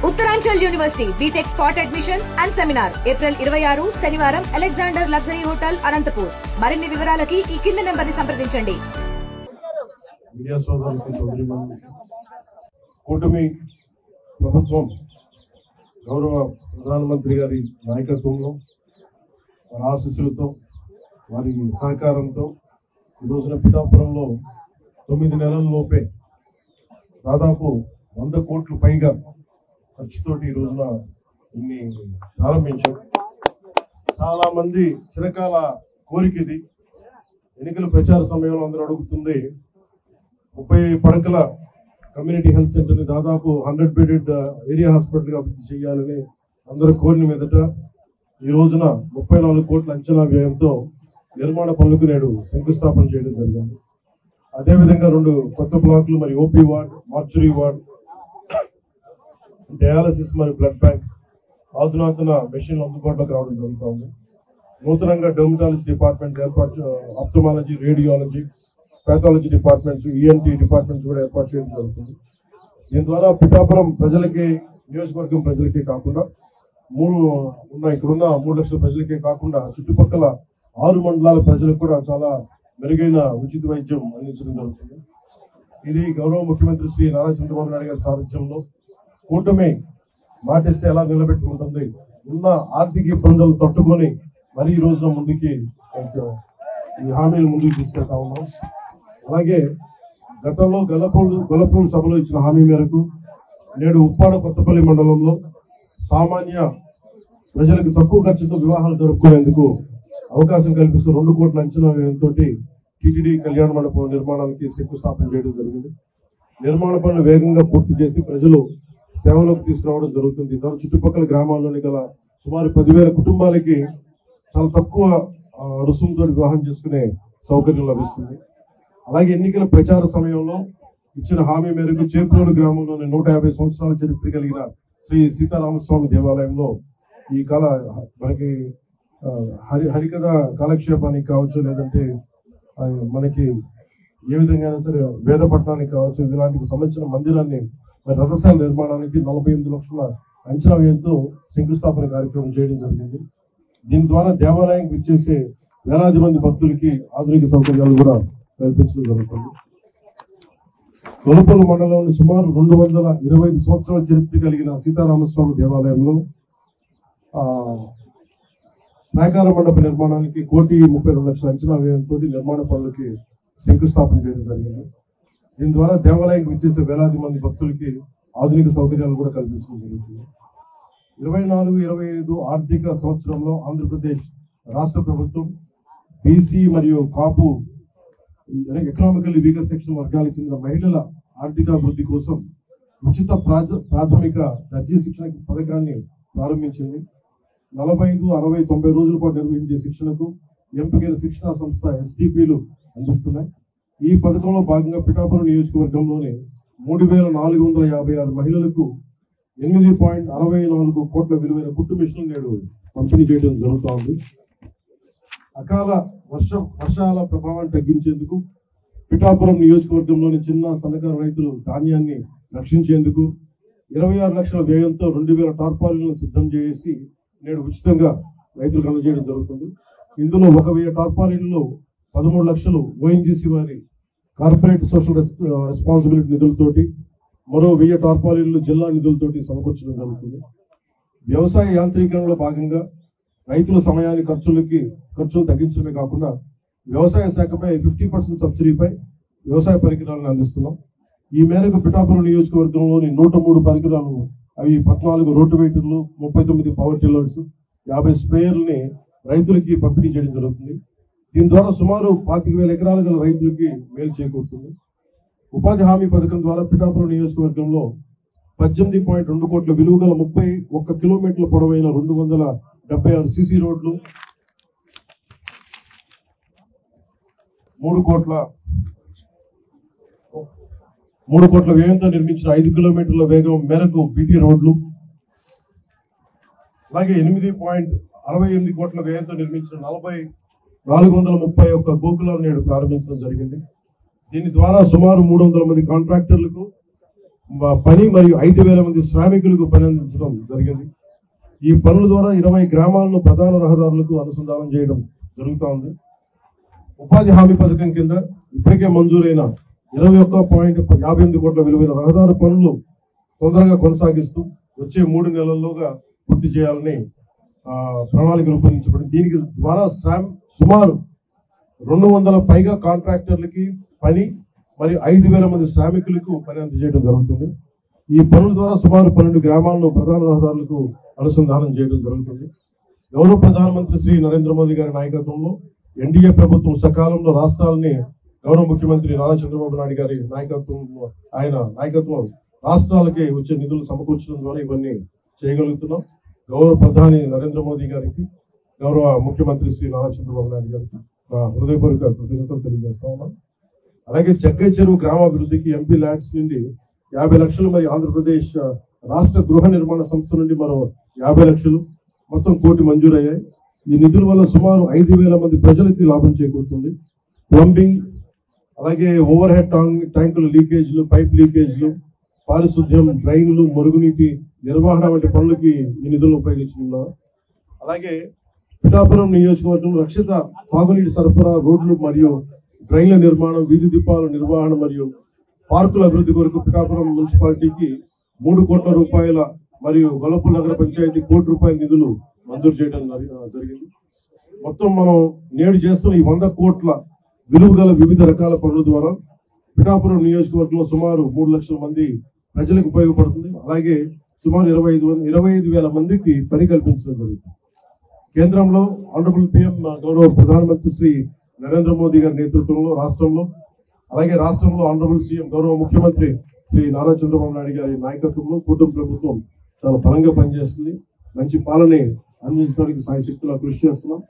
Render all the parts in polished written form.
Uttaranchal university BTech spot admissions and seminar April 26 శనివారం Alexander luxury hotel Anantapur. మరిన్ని వివరాలకి ఈ కింది నెంబర్ ని సంప్రదించండి. మీడియా సోదరులకి సోదరిమణులకి కూటమి ప్రభుత్వం గౌరవ ప్రధానమంత్రి గారి నాయకత్వంలో వారి ఆశీస్సులతో వారి సహకారంతో ఈ రోజున పిఠాపురంలో 9 నెలల లోపే దాదాపు 100 కోట్ల పైగా ఖర్చుతోటి ఈ రోజున ఇన్ని ప్రారంభించాం. చాలా మంది చిరకాల కోరిక ఇది. ఎన్నికల ప్రచార సమయంలో అందరూ అడుగుతుంది 30 పడకల కమ్యూనిటీ హెల్త్ సెంటర్ని దాదాపు 100 బెడెడ్ ఏరియా హాస్పిటల్గా అభివృద్ధి చేయాలని అందరూ కోరిన మీదట ఈ రోజున 34 కోట్ల అంచనా వ్యయంతో నిర్మాణ పనులకు నేడు శంకుస్థాపన చేయడం జరిగింది. అదేవిధంగా 2 కొత్త బ్లాకులు మరియు OP ward, mortuary ward, dialysis మరియు బ్లడ్ బ్యాంక్ ఆధునాతన మెషిన్లు అందుబాటులోకి రావడం జరుగుతుంది. నూతనంగా డెర్మటాలజీ డిపార్ట్మెంట్ ఏర్పాటు, ophthalmology, radiology, pathology departments, ENT departments కూడా ఏర్పాటు చేయడం జరుగుతుంది. దీని ద్వారా పిఠాపురం ప్రజలకి, నియోజకవర్గం ప్రజలకే కాకుండా ఇక్కడున్న 3 లక్షల ప్రజలకే కాకుండా చుట్టుపక్కల 6 మండలాల ప్రజలకు కూడా చాలా మెరుగైన ఉచిత వైద్యం అందించడం జరుగుతుంది. ఇది గౌరవ ముఖ్యమంత్రి శ్రీ నారా చంద్రబాబు నాయుడు గారి సారథ్యంలో కూటమి మాటిస్తే ఎలా నిలబెట్టుకుంటుంది, ఉన్న ఆర్థిక ఇబ్బందులు తట్టుకొని మరి ఈ రోజున ముందుకి ఈ హామీలు ముందుకు తీసుకెళ్తా ఉన్నాం. అలాగే గతంలో గొల్లపూడి సభలో ఇచ్చిన హామీ మేరకు నేడు ఉప్పాడ కొత్తపల్లి మండలంలో సామాన్య ప్రజలకు తక్కువ ఖర్చుతో వివాహాలు జరుపుకునేందుకు అవకాశం కల్పిస్తూ 2 కోట్ల అంచనా వ్యయంతో టీటీడీ కళ్యాణ మండపం నిర్మాణానికి శంకుస్థాపన చేయడం జరిగింది. నిర్మాణ పనులు వేగంగా పూర్తి చేసి ప్రజలు సేవలోకి తీసుకురావడం జరుగుతుంది. ద్వారా చుట్టుపక్కల గ్రామాల్లోని గల సుమారు 10,000 కుటుంబాలకి చాలా తక్కువ రుసుముతో వివాహం చేసుకునే సౌకర్యం లభిస్తుంది. అలాగే ఎన్నికల ప్రచార సమయంలో ఇచ్చిన హామీ మేరకు చేప్రోలు గ్రామంలోని 150 సంవత్సరాల చరిత్ర కలిగిన శ్రీ సీతారామస్వామి దేవాలయంలో ఈ కళ మనకి హరికథ కాలక్షేపానికి కావచ్చు, లేదంటే మనకి ఏ విధంగా సరే వేద పట్టణానికి కావచ్చు, ఇలాంటికి సంబంధించిన మందిరాన్ని రథశాల నిర్మాణానికి 48 లక్షల అంచనా వ్యయంతో శంకుస్థాపన కార్యక్రమం చేయడం జరిగింది. దీని ద్వారా దేవాలయానికి విచ్చేసే వేలాది మంది భక్తులకి ఆధునిక సౌకర్యాలు కూడా కల్పించడం జరుగుతుంది. కొలపల్లి మండలంలోని సుమారు 225 సంవత్సరాల చరిత్ర కలిగిన సీతారామస్వామి దేవాలయంలో ప్రాకార మండప నిర్మాణానికి 1,32 లక్షల అంచనా వ్యయంతో నిర్మాణ పనులకి శంకుస్థాపన చేయడం జరిగింది. దీని ద్వారా దేవాలయానికి విచ్చేసే వేలాది మంది భక్తులకి ఆధునిక సౌకర్యాలు కూడా కల్పించడం జరుగుతుంది. 24-25 ఆర్థిక సంవత్సరంలో ఆంధ్రప్రదేశ్ రాష్ట్ర ప్రభుత్వం బీసీ మరియు కాపు ఎకనామికల్లీ వీకర్ సెక్షన్ వర్గాలకు చెందిన మహిళల ఆర్థికాభివృద్ధి కోసం ఉచిత ప్రాథమిక దర్జీ శిక్షణ పథకాన్ని ప్రారంభించింది. 45, 60, 90 రోజుల పాటు నిర్వహించే శిక్షణకు ఎంపికైన శిక్షణా సంస్థ ఎస్డిపిలు అందిస్తున్నాయి. ఈ పథకంలో భాగంగా పిఠాపురం నియోజకవర్గంలోని 3,456 మహిళలకు 8.64 కోట్ల విలువైన కుట్టు మిషన్లు నేడు పంపిణీ చేయడం జరుగుతూ ఉంది. అకాల వర్షాల ప్రభావాన్ని తగ్గించేందుకు పిఠాపురం నియోజకవర్గంలోని చిన్న సన్నకారు రైతులు ధాన్యాన్ని రక్షించేందుకు 26 లక్షల వ్యయంతో 2,000 టార్పాలిన్లను సిద్ధం చేసి నేడు ఉచితంగా రైతులకు అందజేయడం జరుగుతుంది. ఇందులో 1,000 టార్పాలిన్లు 13 లక్షలు ఓఎన్జీసీ వారి కార్పొరేట్ సోషల్ రెస్పాన్సిబిలిటీ నిధులతోటి, మరో 1000 టార్పాలిన్లు జిల్లా నిధులతోటి సమకూర్చడం జరుగుతుంది. వ్యవసాయ యాంత్రీకరణలో భాగంగా రైతుల సమయాన్ని ఖర్చులు తగ్గించడమే కాకుండా వ్యవసాయ శాఖపై 50% సబ్సిడీపై వ్యవసాయ పరికరాలను అందిస్తున్నాం. ఈ మేరకు పిఠాపురం నియోజకవర్గంలోని 103 పరికరాలు, అవి 14 రోటివేటర్లు, 39 పవర్ టిల్లర్స్, 50 స్ప్రేయర్లని రైతులకి పంపిణీ చేయడం జరుగుతుంది. దీని ద్వారా సుమారు 25,000 ఎకరాలు గల రైతులకి మేలు చేకూరుతుంది. ఉపాధి హామీ పథకం ద్వారా పిఠాపురం నియోజకవర్గంలో 18.2 కోట్ల విలువ గల 31 కిలోమీటర్ల పొడవైన 276 సీసీ రోడ్లు, 3 కోట్ల వ్యయంతో నిర్మించిన 5 కిలోమీటర్ల వేగం మేరకు బీటీ రోడ్లు, అలాగే 8.68 కోట్ల వ్యయంతో నిర్మించిన 431 గోకులాలను నేడు ప్రారంభించడం జరిగింది. దీని ద్వారా సుమారు 300 మంది కాంట్రాక్టర్లకు పని మరియు 5,000 మంది శ్రామికులకు పని అందించడం జరిగింది. ఈ పనుల ద్వారా 20 గ్రామాలను ప్రధాన రహదారులకు అనుసంధానం చేయడం జరుగుతూ ఉంది. ఉపాధి హామీ పథకం కింద ఇప్పటికే మంజూరైన 21.58 కోట్ల విలువైన రహదారి పనులు తొందరగా కొనసాగిస్తూ వచ్చే 3 నెలల్లోగా పూర్తి చేయాలని ప్రణాళిక రూపొందించబడింది. దీనికి ద్వారా సుమారు 200 పైగా కాంట్రాక్టర్లకి పని మరియు 5,000 మంది శ్రామికులకు పని అందజేయడం జరుగుతుంది. ఈ పనుల ద్వారా సుమారు 12 గ్రామాలను ప్రధాన రహదారులకు అనుసంధానం చేయడం జరుగుతుంది. గౌరవ ప్రధానమంత్రి శ్రీ నరేంద్ర మోదీ గారి నాయకత్వంలో ఎన్డీఏ ప్రభుత్వం సకాలంలో రాష్ట్రాలని గౌరవ ముఖ్యమంత్రి నారా చంద్రబాబు నాయుడు గారి నాయకత్వం రాష్ట్రాలకి వచ్చే నిధులు సమకూర్చడం ద్వారా ఇవన్నీ చేయగలుగుతున్నాం. గౌరవ ప్రధాని నరేంద్ర మోదీ గారికి, గౌరవ ముఖ్యమంత్రి శ్రీ నారా చంద్రబాబు నాయుడు గారికి నా హృదయపూర్వక కృతజ్ఞతలు తెలియజేస్తా ఉన్నాం. అలాగే జగ్గయ్య చెరువు గ్రామాభివృద్ధికి ఎంపీ ల్యాడ్స్ నుండి 50 లక్షలు మరియు ఆంధ్రప్రదేశ్ రాష్ట్ర గృహ నిర్మాణ సంస్థ నుండి మరో 50 లక్షలు మొత్తం 1 కోటి మంజూరయ్యాయి. ఈ నిధుల వల్ల సుమారు 5,000 మంది ప్రజలకి లాభం చేకూరుతుంది. ప్లంబింగ్, అలాగే ఓవర్ హెడ్ ట్యాంకుల లీకేజ్లు, పైప్ లీకేజ్లు, పారిశుద్ధ్యం, డ్రైన్లు, మురుగునీటి నిర్వహణ వంటి పనులకి ఈ నిధులను ఉపయోగించుకున్నారు. అలాగే పిఠాపురం నియోజకవర్గంలో రక్షిత తాగునీటి సరఫరా, రోడ్లు మరియు డ్రైన్ల నిర్మాణం, వీధి దీపాల నిర్వహణ మరియు పార్కుల అభివృద్ధి కొరకు పిఠాపురం మున్సిపాలిటీకి 3 కోట్ల రూపాయల మరియు గొల్లపూర్ నగర పంచాయతీ 1 కోటి రూపాయల నిధులు మంజూరు చేయడం జరిగింది. మొత్తం మనం నేడు చేస్తున్న ఈ 100 కోట్ల విలువ గల వివిధ రకాల పనుల ద్వారా పిఠాపురం నియోజకవర్గంలో సుమారు 3 లక్షల మంది ప్రజలకు ఉపయోగపడుతుంది. అలాగే సుమారు 25,000 మందికి పని కల్పించడం జరుగుతుంది. కేంద్రంలో ఆనరబుల్ పిఎం గౌరవ ప్రధానమంత్రి శ్రీ నరేంద్ర మోదీ గారి నేతృత్వంలో రాష్ట్రంలో ఆనరబుల్ సీఎం గౌరవ ముఖ్యమంత్రి శ్రీ నారా చంద్రబాబు నాయుడు గారి నాయకత్వంలో కూటమి ప్రభుత్వం చాలా బలంగా పనిచేస్తుంది. మంచి పాలనే అందించడానికి సాయశక్తులా కృషి చేస్తున్నాం.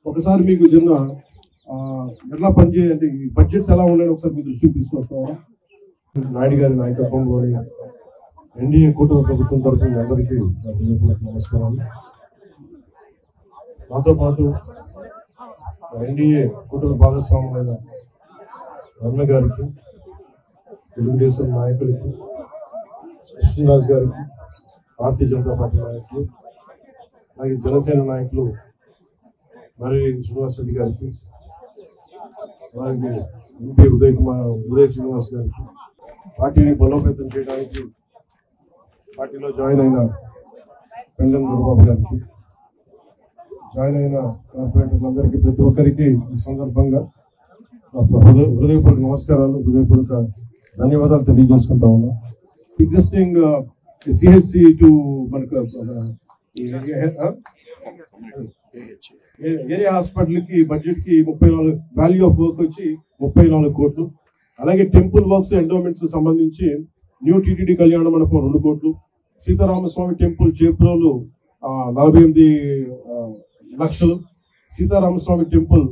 ఒకసారి మీకు చిన్న ఎట్లా పనిచేయాలంటే ఈ బడ్జెట్స్ ఎలా ఉన్నాయని ఒకసారి మీ దృష్టికి తీసుకొస్తామా. నాయుడు గారి నాయకత్వంలోని ఎన్డీఏ కూటమి ప్రభుత్వం తరఫున అందరికీ నమస్కారాలు. నాతో పాటు ఎన్డీఏ కూటమి భాగస్వాములైన రమణ గారికి, తెలుగుదేశం నాయకులకి, కృష్ణరాజు గారికి, భారతీయ జనతా పార్టీ నాయకులు, అలాగే జనసేన నాయకులు మరి శ్రీనివాస్ రెడ్డి గారికి, అలాగే ఎంపీ ఉదయ్ శ్రీనివాస్ గారికి, పార్టీని బలోపేతం చేయడానికి పార్టీలో జాయిన్ అయిన పెండం గురుబాబు గారికి, జాయిన్ అయిన కార్పొరేటర్లందరికీ, ప్రతి ఒక్కరికి ఈ సందర్భంగా హృదయపూర్వక నమస్కారాలు, హృదయపూర్వక ధన్యవాదాలు తెలియజేసుకుంటా ఉన్నాం. ఎగ్జిస్టింగ్ సిహెచ్సి టు మనకు ఏరియా హాస్పిటల్ కి బడ్జెట్ కి 34 వాల్యూ ఆఫ్ వర్క్ వచ్చి 34 కోట్లు. అలాగే టెంపుల్ వర్క్స్, ఎండోమెంట్స్ సంబంధించి న్యూ టీటీడీ కళ్యాణ మండపం 2 కోట్లు, సీతారామస్వామి టెంపుల్ చేప్రోలు 48 లక్షలు, సీతారామస్వామి టెంపుల్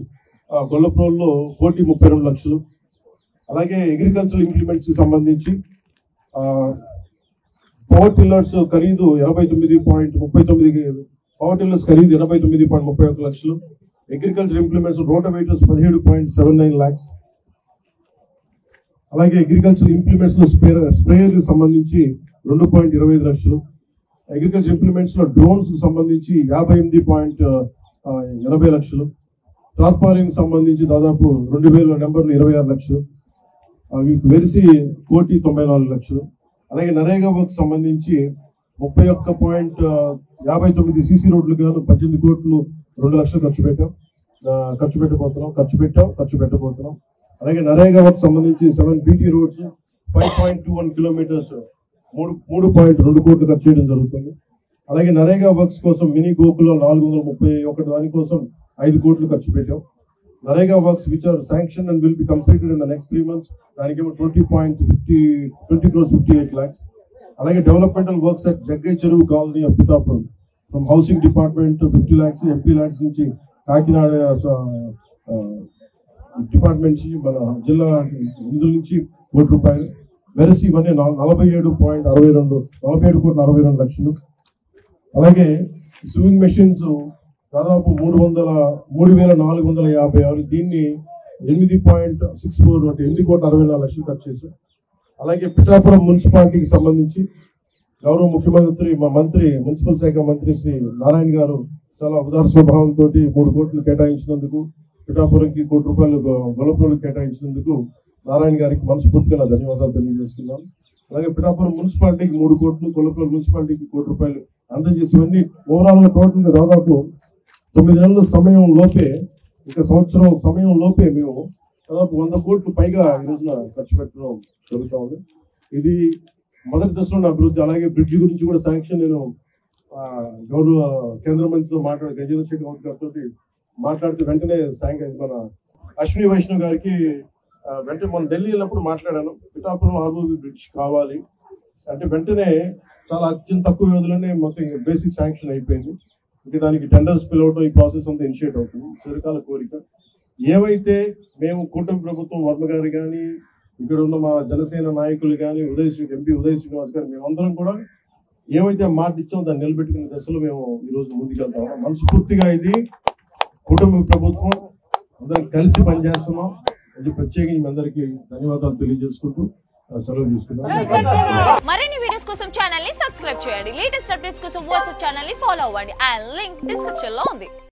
గొల్లప్రోల్లో 1,32 లక్షలు. అలాగే అగ్రికల్చరల్ ఇంప్లిమెంట్స్ సంబంధించి పవర్ టిల్లర్స్ ఖరీదు 89.39, పవర్ టిల్లర్స్ ఖరీదు 89.31 లక్షలు, అగ్రికల్చర్ ఇంప్లిమెంట్స్ రోటోవేటర్స్ 17.79 lakhs. అలాగే అగ్రికల్చర్ ఇంప్లిమెంట్స్ లో స్ప్రేయర్ సంబంధించి 2.25 లక్షలు, అగ్రికల్చర్ ఇంప్లిమెంట్స్ లో డ్రోన్స్ సంబంధించి 58.80 లక్షలు, టార్పాలింగ్ సంబంధించి దాదాపు 2000 నెంబర్లు 26 లక్షలు, వెరిసి 1,94 లక్షలు. అలాగే నరేగా వర్క్ సంబంధించి 31.59 సీసీ రోడ్లు గాను 18 కోట్లు 2 లక్షలు ఖర్చు పెట్టబోతున్నాం. అలాగే నరేగా వర్క్ సంబంధించి 7 బీటీ రోడ్స్ 5.21 కిలోమీటర్స్ 3.2 కోట్లు ఖర్చు చేయడం జరుగుతుంది. అలాగే నరేగా వర్క్స్ కోసం మినీ గోకులం 431 దానికోసం 5 కోట్లు ఖర్చు పెట్టాం. NREGA works which are sanction and will be completed in the next 3 months దానికేమో 20 crores 58 lakhs. అలాగే developmental works at Jaggayya Cheruvu colony of Pithapuram from housing department 50 lakhs, MP LADS నుంచి కాకినాడ డిపార్ట్మెంట్ నుంచి మన జిల్లా నిధుల నుంచి 1 కోటి రూపాయలు, వెరసి ఇవన్నీ 47 కోట్ల 62 లక్షలు. అలాగే స్విమ్మింగ్ మెషిన్స్ దాదాపు 3,456, దీన్ని 8.64 అంటే 8 కోట్ల 64 లక్షలు ఖర్చు చేశాం. అలాగే పిఠాపురం మున్సిపాలిటీకి సంబంధించి గౌరవ ముఖ్యమంత్రి మా మంత్రి మున్సిపల్ శాఖ మంత్రి శ్రీ నారాయణ గారు చాలా ఉదార స్వభావంతో 3 కోట్లు కేటాయించినందుకు, పిఠాపురంకి ₹1 కోటి గొల్లపూడికి కేటాయించినందుకు నారాయణ గారికి మనస్ఫూర్తిగా నా ధన్యవాదాలు తెలియజేస్తున్నాను. అలాగే పిఠాపురం మున్సిపాలిటీకి 3 కోట్లు, గొల్లపూడి మున్సిపాలిటీకి ₹1 కోటి అందజేసివన్నీ ఓవరాల్ గా టోటల్ గా దాదాపు 9 నెలల సమయం లోపే, ఇంకా సంవత్సరం సమయం లోపే మేము దాదాపు 100 కోట్లు పైగా ఈ రోజున ఖర్చు పెట్టడం జరుగుతూ ఉంది. ఇది మొదటి దశలో అభివృద్ధి. అలాగే బ్రిడ్జి గురించి కూడా శాంక్షన్ నేను గౌరవ కేంద్ర మంత్రితో గజేంద్ర సింగ్ గారితో మాట్లాడితే వెంటనే మన అశ్విని వైష్ణవ్ గారికి వెంటనే మనం ఢిల్లీ వెళ్ళినప్పుడు మాట్లాడాను. పిఠాపురం ఆర్ఓబి బ్రిడ్జ్ కావాలి అంటే వెంటనే చాలా అత్యంత తక్కువ వ్యవధిలోనే మొత్తం బేసిక్ శాంక్షన్ అయిపోయింది. ఇంకా దానికి టెండర్స్ పిలవడం, ఈ ప్రాసెస్ అంతా ఇనిషియేట్ అవుతుంది. చిరకాల కోరిక. ఏవైతే మేము కూటమి ప్రభుత్వం వర్మ గారు కానీ, ఇక్కడ ఉన్న మా జనసేన నాయకులు కానీ, ఎంపీ ఉదయ్ శ్రీనివాస్ గారు, మేమందరం కూడా ఏవైతే మాట ఇచ్చామో దాన్ని నిలబెట్టుకునే దశలో మేము ఈరోజు ముందుకెళ్తాం. మనస్ఫూర్తిగా ఇది కుటుంబ ప్రభుత్వం, అందరం కలిసి పనిచేస్తున్నాం. అది ప్రత్యేకించి మీ అందరికీ ధన్యవాదాలు తెలియజేసుకుంటూ సెలవు తీసుకుంటాం. మరిన్ని వీడియోస్ కోసం ఛానల్ ని సబ్స్క్రైబ్ చేయండి. లేటెస్ట్ అప్డేట్స్ కోసం వాట్సాప్ ఛానల్ ని ఫాలో అవ్వండి. ఆ లింక్ డిస్క్రిప్షన్ లో ఉంది.